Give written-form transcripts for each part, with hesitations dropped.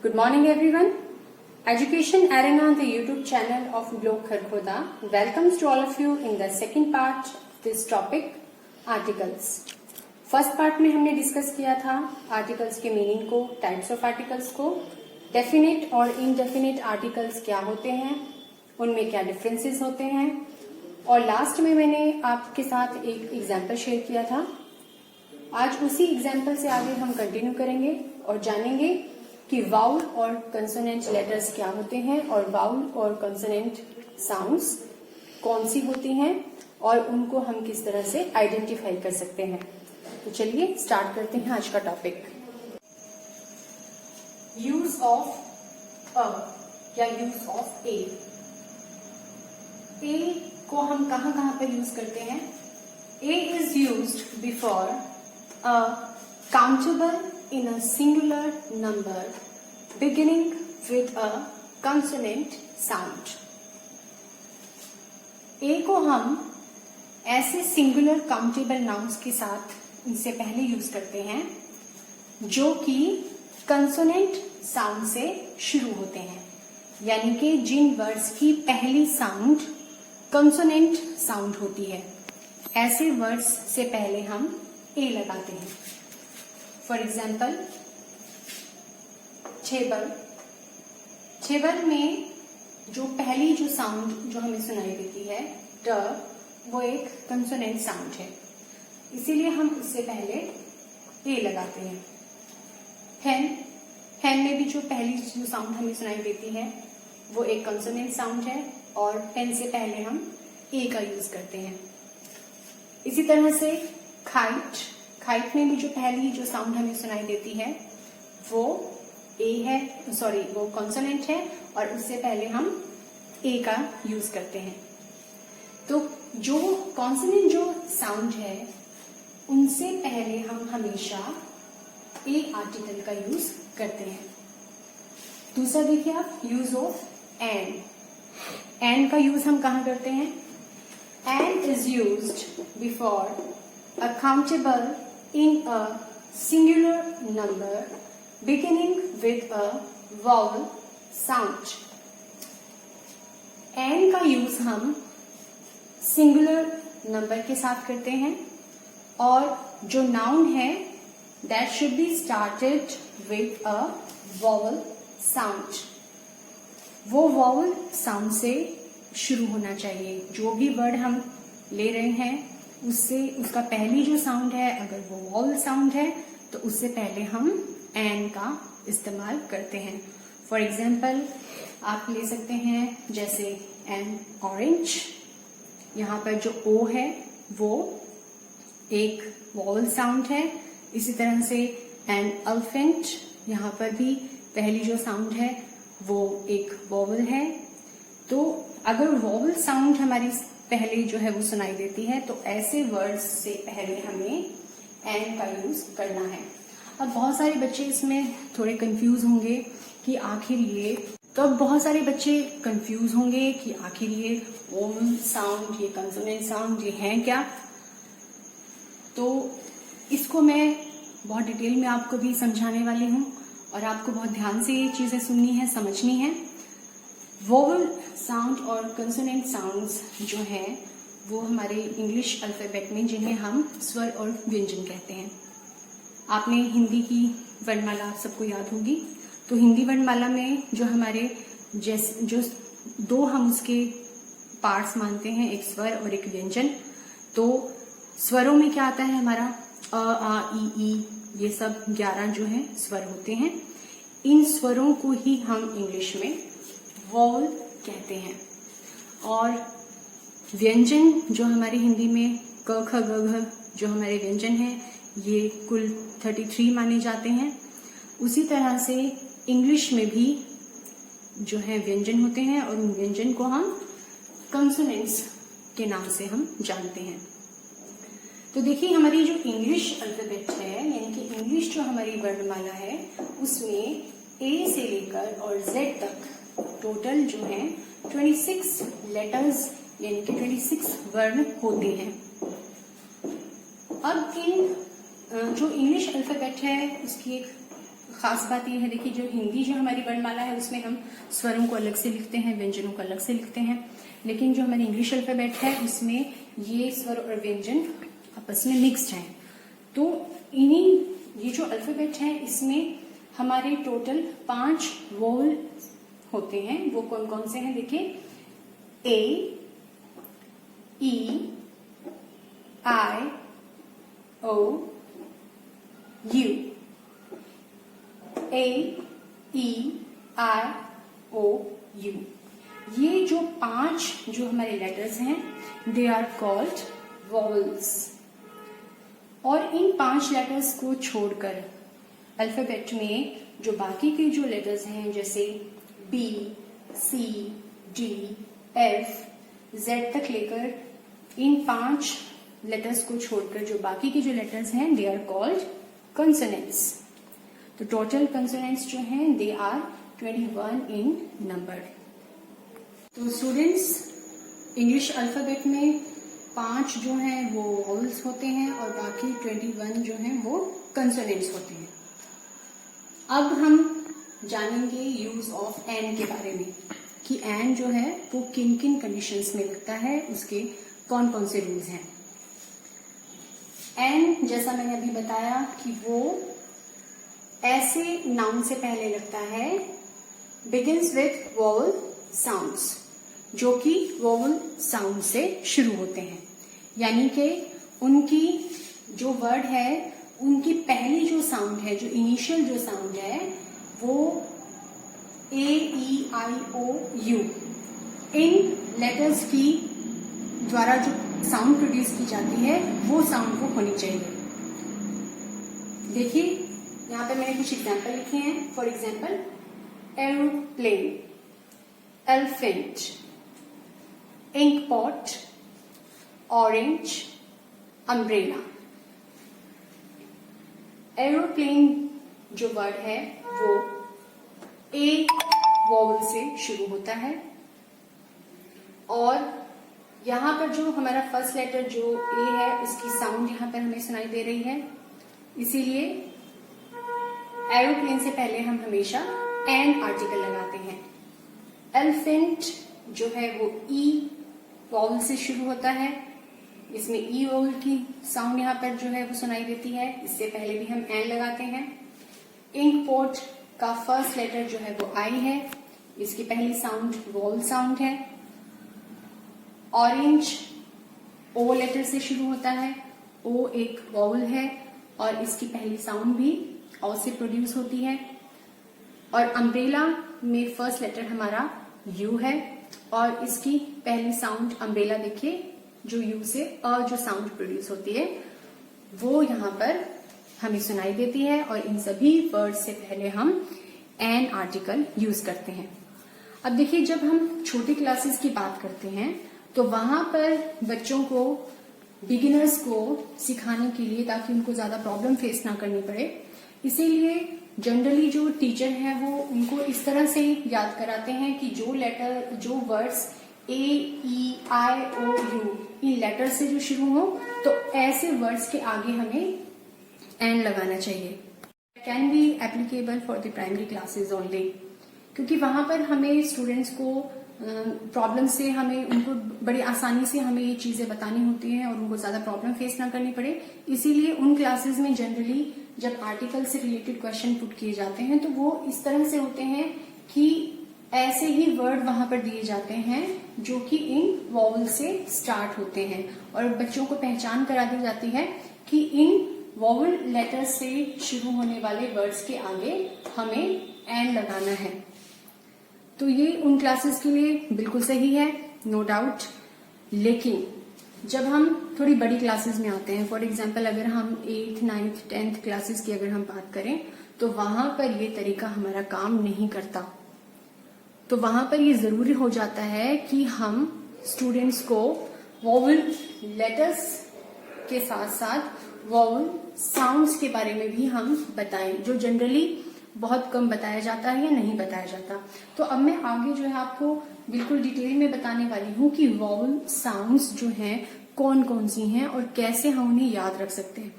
Good morning everyone. Education Arena, the YouTube channel of Globe Kharkhoda, welcomes to all of you in the second part of this topic, articles. First part में हमने discuss किया था articles के meaning को, types of articles को, definite और indefinite articles क्या होते हैं, उनमें क्या डिफरेंसेस होते हैं, और लास्ट में मैंने आपके साथ एक एग्जाम्पल शेयर किया था. आज उसी एग्जाम्पल से आगे हम कंटिन्यू करेंगे और जानेंगे कि वाउल और कंसोनेंट लेटर्स क्या होते हैं और वाउल और कंसोनेंट साउंड्स कौन सी होती हैं और उनको हम किस तरह से आइडेंटिफाई कर सकते हैं. तो चलिए स्टार्ट करते हैं आज का टॉपिक. यूज ऑफ अ या यूज ऑफ ए. ए को हम कहां कहां पर यूज करते हैं? A is used before a countable in a singular number beginning with a consonant sound. A को हम ऐसे सिंगुलर काउंटेबल नाउन्स के साथ इनसे पहले यूज करते हैं जो कि कंसोनेंट साउंड से शुरू होते हैं, यानी कि जिन वर्ड्स की पहली साउंड कंसोनेंट साउंड होती है, ऐसे वर्ड्स से पहले हम ए लगाते हैं. For example छेबर. छेबर में जो पहली जो साउंड जो हमें सुनाई देती है ट, वो एक कंसोनेंट साउंड है, इसीलिए हम उससे पहले ए लगाते हैं. फैन. फैन में भी जो पहली जो साउंड हमें सुनाई देती है वो एक कंसोनेंट साउंड है और पेन से पहले हम ए का यूज करते हैं. इसी तरह से खाइट. खाइट में भी जो पहली जो साउंड हमें सुनाई देती है वो ए है, सॉरी वो कॉन्सोनेंट है और उससे पहले हम ए का यूज करते हैं. तो जो कॉन्सोनेंट जो साउंड है उनसे पहले हम हमेशा ए आर्टिकल का यूज करते हैं. दूसरा देखिए आप, यूज ऑफ एन. एन का यूज हम कहां करते हैं? An is used before a countable in a singular number beginning with a vowel sound. An का यूज हम सिंगुलर नंबर के साथ करते हैं और जो नाउन है that should be started with a vowel sound. वो वॉवल साउंड से शुरू होना चाहिए. जो भी वर्ड हम ले रहे हैं उससे उसका पहली जो साउंड है, अगर वो वॉवल साउंड है तो उससे पहले हम एन का इस्तेमाल करते हैं. फॉर एग्जाम्पल आप ले सकते हैं जैसे एन ऑरेंज. यहाँ पर जो ओ है वो एक वॉवल साउंड है. इसी तरह से एन एलिफेंट, यहाँ पर भी पहली जो साउंड है वो एक वॉवल है. तो अगर वॉवल साउंड हमारी पहले जो है वो सुनाई देती है तो ऐसे वर्ड्स से पहले हमें एन का यूज करना है. अब बहुत सारे बच्चे इसमें थोड़े कंफ्यूज होंगे कि आखिर ये, तो अब बहुत सारे बच्चे कंफ्यूज होंगे कि आखिर ये वॉवल साउंड, ये कंसोनेंट साउंड, ये हैं क्या. तो इसको मैं बहुत डिटेल में आपको भी समझाने वाली हूँ और आपको बहुत ध्यान से ये चीजें सुननी है, समझनी है. वोवल साउंड और कंसोनेंट साउंड्स जो हैं वो हमारे इंग्लिश अल्फाबेट में जिन्हें हम स्वर और व्यंजन कहते हैं. आपने हिंदी की वर्णमाला सबको याद होगी, तो हिंदी वर्णमाला में जो हमारे जो दो हम उसके पार्ट्स मानते हैं, एक स्वर और एक व्यंजन. तो स्वरों में क्या आता है हमारा अ, आ, ई, ये सब 11 जो है स्वर होते हैं. इन स्वरों को ही हम इंग्लिश में वॉवल कहते हैं. और व्यंजन जो हमारे हिंदी में क, ख, ग, घ जो हमारे व्यंजन हैं ये कुल 33 माने जाते हैं. उसी तरह से इंग्लिश में भी जो है व्यंजन होते हैं और उन व्यंजन को हम कंसोनेंट्स के नाम से हम जानते हैं. तो देखिए हमारी जो इंग्लिश अल्फाबेट है, यानी कि इंग्लिश जो हमारी वर्णमाला है उसमें ए से लेकर और जेड तक टोटल जो है 26 लेटर्स यानी कि 26 वर्ण होते हैं. अब इन जो इंग्लिश अल्फाबेट है उसकी एक खास बात यह है, देखिए जो हिंदी जो हमारी वर्णमाला है उसमें हम स्वरों को अलग से लिखते हैं, व्यंजनों को अलग से लिखते हैं, लेकिन जो हमारी इंग्लिश अल्फाबेट है उसमें ये स्वर और व्यंजन आपस में मिक्स्ड हैं। तो इन्हीं ये जो अल्फाबेट है इसमें हमारे टोटल 5 वोवल होते हैं। वो कौन कौन से हैं देखिए, ए, E, I, O, you. A, E, I, O, you. ये जो 5 जो हमारे लेटर्स हैं दे आर कॉल्ड वॉवल्स। और इन 5 लेटर्स को छोड़कर अल्फाबेट में जो बाकी के जो लेटर्स हैं जैसे बी, सी, डी, एफ, जेड तक लेकर इन 5 लेटर्स को छोड़कर जो बाकी के जो लेटर्स हैं दे आर कॉल्ड कंसोनेंट्स। तो टोटल कंसोनेंट्स जो हैं दे आर 21 इन नंबर। तो स्टूडेंट्स, इंग्लिश अल्फाबेट में 5 जो हैं वो वॉवल्स होते हैं और बाकी 21 जो हैं वो कंसोनेंट्स होते हैं। अब हम जानेंगे यूज ऑफ एन के बारे में कि एन जो है वो किन किन कंडीशंस में लगता है, उसके कौन कौन से रूल्स हैं। एन जैसा मैंने अभी बताया कि वो ऐसे नाउन से पहले लगता है बिगिंस विथ वोवल साउंड्स, जो कि वोवल साउंड से शुरू होते हैं, यानी कि उनकी जो वर्ड है उनकी पहली जो साउंड है, जो इनिशियल जो साउंड है वो ए, E, I, O, U in letters की द्वारा जो साउंड प्रोड्यूस की जाती है वो साउंड को होनी चाहिए। देखिए यहाँ पे मैंने कुछ एग्जाम्पल लिखे हैं। For example aeroplane, elephant, ink pot, orange, umbrella. Aeroplane जो वर्ड है वो ए वोवल से शुरू होता है और यहाँ पर जो हमारा फर्स्ट लेटर जो ए है उसकी साउंड यहाँ पर हमें सुनाई दे रही है, इसीलिए एरोप्लेन से पहले हम हमेशा एन आर्टिकल लगाते हैं। एलिफेंट जो है वो ई वोवल से शुरू होता है, इसमें ई वोवल की साउंड यहाँ पर जो है वो सुनाई देती है, इससे पहले भी हम एन लगाते हैं। इंक पॉट का फर्स्ट लेटर जो है वो आई है, इसकी पहली साउंड वोवल साउंड है। ऑरेंज ओ लेटर से शुरू होता है, ओ एक वोवल है और इसकी पहली साउंड भी ओ से प्रोड्यूस होती है। और अम्ब्रेला में फर्स्ट लेटर हमारा यू है और इसकी पहली साउंड अम्ब्रेला देखिए जो यू से जो साउंड प्रोड्यूस होती है वो यहाँ पर हमें सुनाई देती है और इन सभी वर्ड से पहले हम एन आर्टिकल यूज करते हैं। अब देखिए जब हम छोटी क्लासेस की बात करते हैं तो वहां पर बच्चों को, बिगिनर्स को सिखाने के लिए ताकि उनको ज्यादा प्रॉब्लम फेस ना करनी पड़े, इसीलिए जनरली जो टीचर है वो उनको इस तरह से याद कराते हैं कि जो लेटर, जो words A, E, I, O, U इन लेटर से जो शुरू हो तो ऐसे वर्ड्स के आगे हमें एन लगाना चाहिए। Can be applicable for the primary classes only, क्योंकि वहां पर हमें स्टूडेंट्स को प्रॉब्लम से हमें उनको बड़ी आसानी से हमें ये चीजें बतानी होती हैं और उनको ज्यादा प्रॉब्लम फेस ना करनी पड़े। इसीलिए उन क्लासेस में जनरली जब आर्टिकल से रिलेटेड क्वेश्चन पुट किए जाते हैं तो वो इस तरह से होते हैं कि ऐसे ही वर्ड वहां पर दिए जाते हैं जो कि इन वॉवल से स्टार्ट होते हैं और बच्चों को पहचान करा दी जाती है कि इन वॉवल लेटर से शुरू होने वाले वर्ड्स के आगे हमें एन लगाना है। तो ये उन क्लासेस के लिए बिल्कुल सही है, नो डाउट। लेकिन जब हम थोड़ी बड़ी क्लासेस में आते हैं, फॉर एग्जाम्पल अगर हम 8th, 9th, 10th क्लासेस की अगर हम बात करें तो वहां पर ये तरीका हमारा काम नहीं करता। तो वहां पर ये जरूरी हो जाता है कि हम स्टूडेंट्स को वोवल लेटर्स के साथ साथ वोवल साउंड्स के बारे में भी हम बताएं, जो जनरली बहुत कम बताया जाता है या नहीं बताया जाता। तो अब मैं आगे जो है आपको बिल्कुल डिटेल में बताने वाली हूँ कि वोवल साउंड्स जो हैं कौन कौन सी हैं और कैसे हम उन्हें याद रख सकते हैं।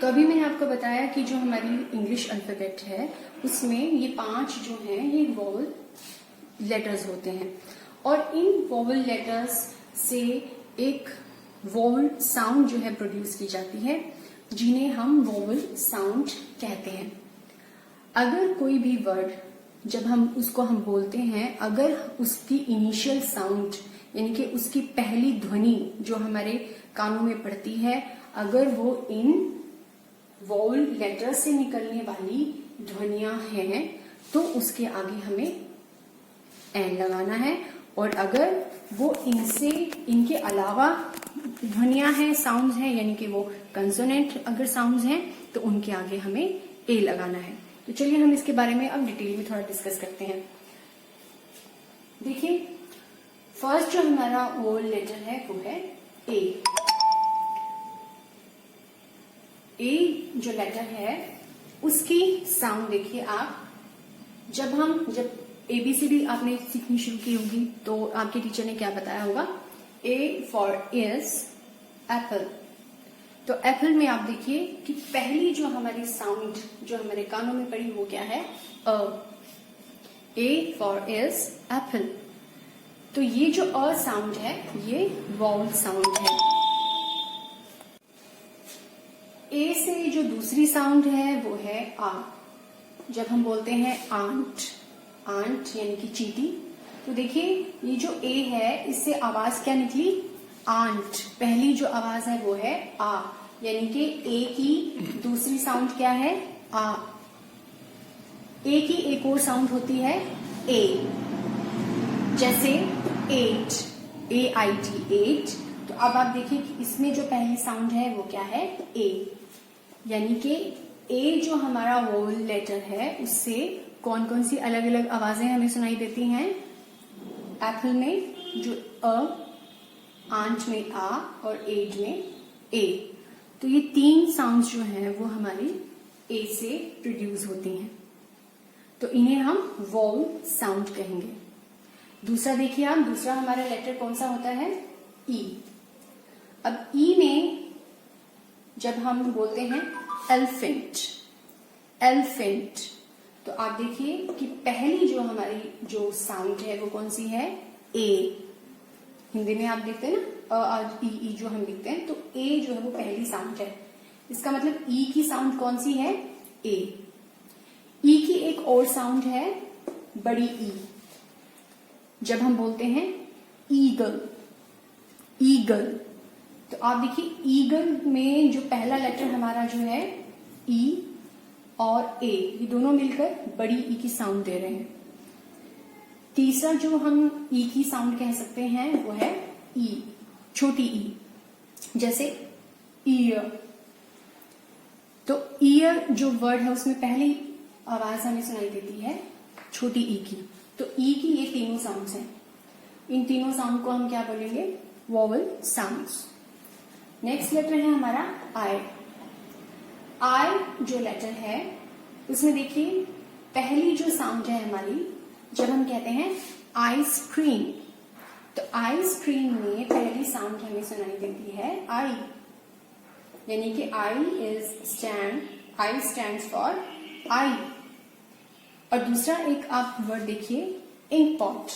तो अभी मैंने आपको बताया कि जो हमारी इंग्लिश अल्फाबेट है उसमें ये 5 जो हैं ये वोवल लेटर्स होते हैं और इन वोवल लेटर्स से एक वोवल साउंड जो है प्रोड्यूस की जाती है जिन्हें हम वोवल साउंड कहते हैं। अगर कोई भी वर्ड जब हम बोलते हैं, अगर उसकी इनिशियल साउंड यानी कि उसकी पहली ध्वनि जो हमारे कानों में पड़ती है, अगर वो इन वोवल लेटर से निकलने वाली ध्वनियां हैं तो उसके आगे हमें एन लगाना है, और अगर वो इनके अलावा ध्वनियां हैं, साउंड्स हैं, यानी कि वो कंसोनेंट अगर साउंड्स हैं तो उनके आगे हमें ए लगाना है। तो चलिए हम इसके बारे में अब डिटेल में थोड़ा डिस्कस करते हैं। देखिए, फर्स्ट जो हमारा वोवल लेटर है वो है ए। ए जो लेटर है उसकी साउंड देखिए आप, जब ABCD आपने सीखनी शुरू की होगी तो आपके टीचर ने क्या बताया होगा, ए फॉर इज एप्पल। तो एप्पल में आप देखिए कि पहली जो हमारी साउंड जो हमारे कानों में पड़ी वो क्या है, अ। A for is apple. तो ये जो अ साउंड है ये वोवल साउंड है। ए से जो दूसरी साउंड है वो है आ। जब हम बोलते हैं आंट, आंट यानी कि चींटी, तो देखिए ये जो ए है इससे आवाज क्या निकली, आंट। पहली जो आवाज है वो है आ, यानी कि ए की दूसरी साउंड क्या है, आ। ए की एक और साउंड होती है ए, जैसे एट, AIT, एट। तो अब आप देखिए कि इसमें जो पहली साउंड है वो क्या है, ए, यानी कि ए जो हमारा वोवल लेटर है उससे कौन कौन सी अलग अलग आवाजें हमें सुनाई देती हैं। एप्पल में जो अ, आंट में आ और एज में ए। तो ये 3 साउंड्स जो हैं वो हमारी ए से प्रोड्यूस होती हैं, तो इन्हें हम वोवल साउंड कहेंगे। दूसरा देखिए आप, दूसरा हमारा लेटर कौन सा होता है, ई। अब ई में जब हम बोलते हैं एलिफेंट, एलिफेंट, तो आप देखिए कि पहली जो हमारी जो साउंड है वो कौन सी है, ए। हिंदी में आप देखते हैं ना अ ई जो हम लिखते हैं, तो ए जो है वो पहली साउंड है। इसका मतलब ई की साउंड कौन सी है, ए। ई की एक और साउंड है बड़ी ई। जब हम बोलते हैं ईगल, ईगल, तो आप देखिए ईगल में जो पहला लेटर हमारा जो है ई और ए, ये दोनों मिलकर बड़ी ई की साउंड दे रहे हैं। तीसरा जो हम ई की साउंड कह सकते हैं वो है ई, छोटी ई, जैसे ईयर। तो ईयर जो वर्ड है उसमें पहली आवाज हमें सुनाई देती है छोटी ई की। तो ई की ये तीनों साउंड्स हैं, इन तीनों साउंड को हम क्या बोलेंगे, वोवल साउंड्स। नेक्स्ट लेटर है हमारा आई। आई जो लेटर है उसमें देखिए पहली जो साउंड है हमारी, जब हम कहते हैं आइसक्रीम, तो आइसक्रीम में पहली साउंड हमें सुनाई देती है आई, यानी कि आई स्टैंड्स फॉर आई। और दूसरा एक आप वर्ड देखिए इंक पॉट,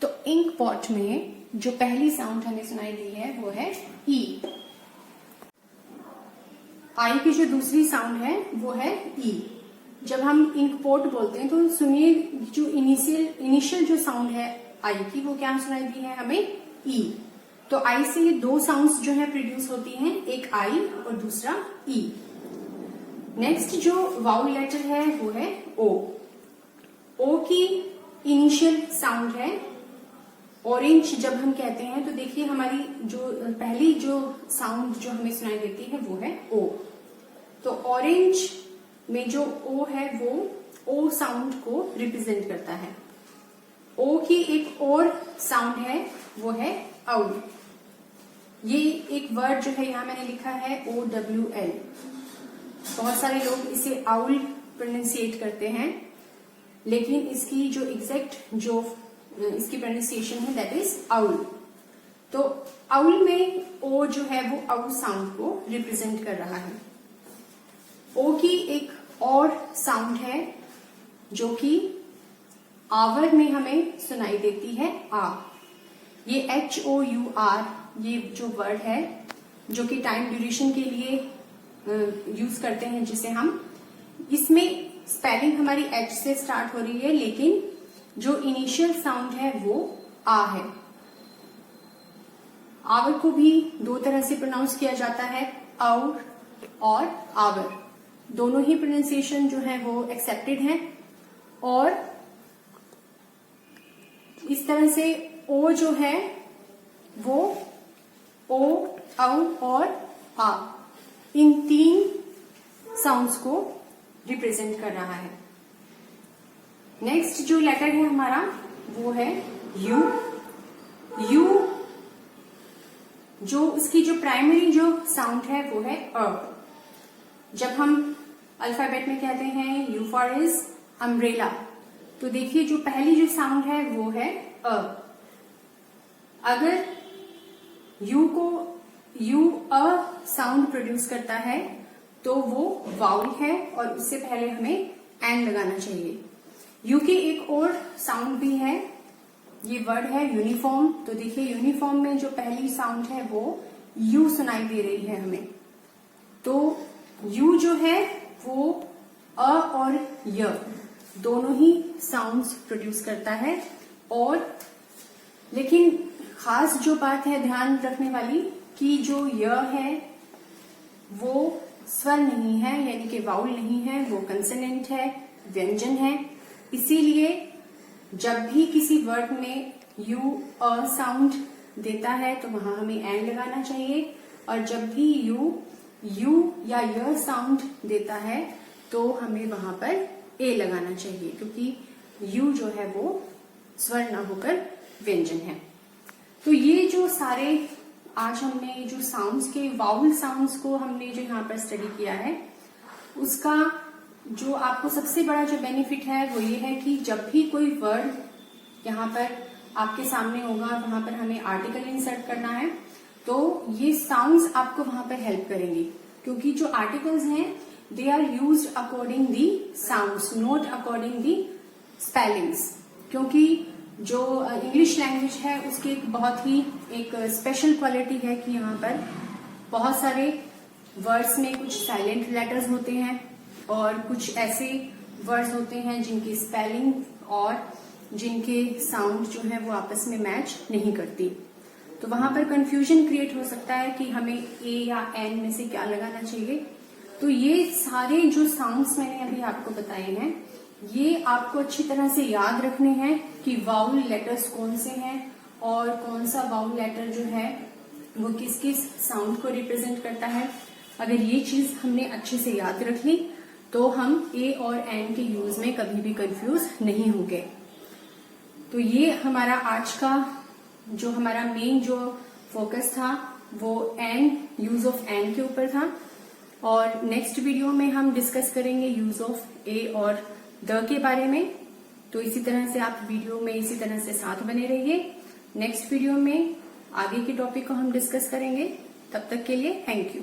तो इंक पॉट में जो पहली साउंड हमें सुनाई दी है वो है ई। आई की जो दूसरी साउंड है वो है ई। जब हम इंक पॉट बोलते हैं तो सुनिए जो इनिशियल जो साउंड है आई की वो क्या सुनाई दी है हमें, ई। तो आई से ये 2 साउंड्स जो है प्रोड्यूस होती हैं, एक आई और दूसरा ई। नेक्स्ट जो वाउल लेटर है वो है ओ। ओ की इनिशियल साउंड है ऑरेंज। जब हम कहते हैं तो देखिए हमारी जो पहली जो साउंड जो हमें सुनाई देती है वो है ओ। तो ऑरेंज में जो ओ है वो ओ साउंड को रिप्रेजेंट करता है। ओ की एक और साउंड है वो है आउल। ये एक वर्ड जो है यहां मैंने लिखा है OWL। बहुत सारे लोग इसे आउल प्रोनाउंसिएट करते हैं, लेकिन इसकी जो एग्जैक्ट जो इसकी प्रोनाउंसिएशन है दैट इज आउल। तो आउल में ओ जो है वो आउल साउंड को रिप्रेजेंट कर रहा है। ओ की एक और साउंड है जो कि आवर में हमें सुनाई देती है, आ। ये HOUR ये जो वर्ड है जो कि टाइम ड्यूरेशन के लिए यूज करते हैं जिसे हम, इसमें स्पेलिंग हमारी H से स्टार्ट हो रही है, लेकिन जो इनिशियल साउंड है वो आ है। आवर को भी दो तरह से प्रोनाउंस किया जाता है, आउर और आवर। दोनों ही प्रोनाउंसिएशन जो है वो एक्सेप्टेड है। और इस तरह से ओ जो है वो ओ, औ और आ, इन तीन साउंड्स को रिप्रेजेंट कर रहा है। नेक्स्ट जो लेटर है हमारा वो है यू। यू जो उसकी जो प्राइमरी जो साउंड है वो है अ। जब हम अल्फाबेट में कहते हैं यू फॉर इज अम्ब्रेला, तो देखिए जो पहली जो साउंड है वो है अ। अगर यू को यू अ साउंड प्रोड्यूस करता है तो वो वाउल है और उससे पहले हमें एन लगाना चाहिए। यू की एक और साउंड भी है, ये वर्ड है यूनिफॉर्म। तो देखिए यूनिफॉर्म में जो पहली साउंड है वो यू सुनाई दे रही है हमें। तो यू जो है वो अ और य दोनों ही साउंड्स प्रोड्यूस करता है। और लेकिन खास जो बात है ध्यान रखने वाली कि जो य है वो स्वर नहीं है, यानी कि वाउल नहीं है, वो कंसोनेंट है, व्यंजन है। इसीलिए जब भी किसी वर्ड में यू अ साउंड देता है तो वहां हमें एन लगाना चाहिए, और जब भी यू या य साउंड देता है तो हमें वहां पर ए लगाना चाहिए, क्योंकि यू जो है वो स्वर ना होकर व्यंजन है। तो ये जो सारे आज हमने जो साउंड्स के वाउल साउंड्स को हमने जो यहाँ पर स्टडी किया है, उसका जो आपको सबसे बड़ा जो बेनिफिट है वो ये है कि जब भी कोई वर्ड यहाँ पर आपके सामने होगा, वहां पर हमें आर्टिकल इंसर्ट करना है, तो ये साउंड्स आपको वहां पर हेल्प करेंगे, क्योंकि जो आर्टिकल्स हैं they are used according the sounds, not according the spellings. क्योंकि जो इंग्लिश लैंग्वेज है उसकी एक बहुत ही एक स्पेशल क्वालिटी है कि यहाँ पर बहुत सारे वर्ड्स में कुछ साइलेंट लेटर्स होते हैं और कुछ ऐसे वर्ड्स होते हैं जिनकी स्पेलिंग और जिनके साउंड जो है वो आपस में मैच नहीं करती। तो वहां पर कंफ्यूजन क्रिएट हो सकता है कि हमें ए या एन में से क्या लगाना चाहिए। तो ये सारे जो साउंड्स मैंने अभी आपको बताए हैं, ये आपको अच्छी तरह से याद रखने हैं कि वाउल लेटर्स कौन से हैं और कौन सा वाउल लेटर जो है वो किस किस साउंड को रिप्रेजेंट करता है। अगर ये चीज हमने अच्छे से याद रख ली तो हम ए और एन के यूज में कभी भी कंफ्यूज नहीं होंगे। तो ये हमारा आज का जो हमारा मेन जो फोकस था वो एन, यूज ऑफ एन के ऊपर था। और नेक्स्ट वीडियो में हम डिस्कस करेंगे यूज ऑफ ए और द के बारे में। तो इसी तरह से आप वीडियो में इसी तरह से साथ बने रहिए। नेक्स्ट वीडियो में आगे के टॉपिक को हम डिस्कस करेंगे। तब तक के लिए थैंक यू।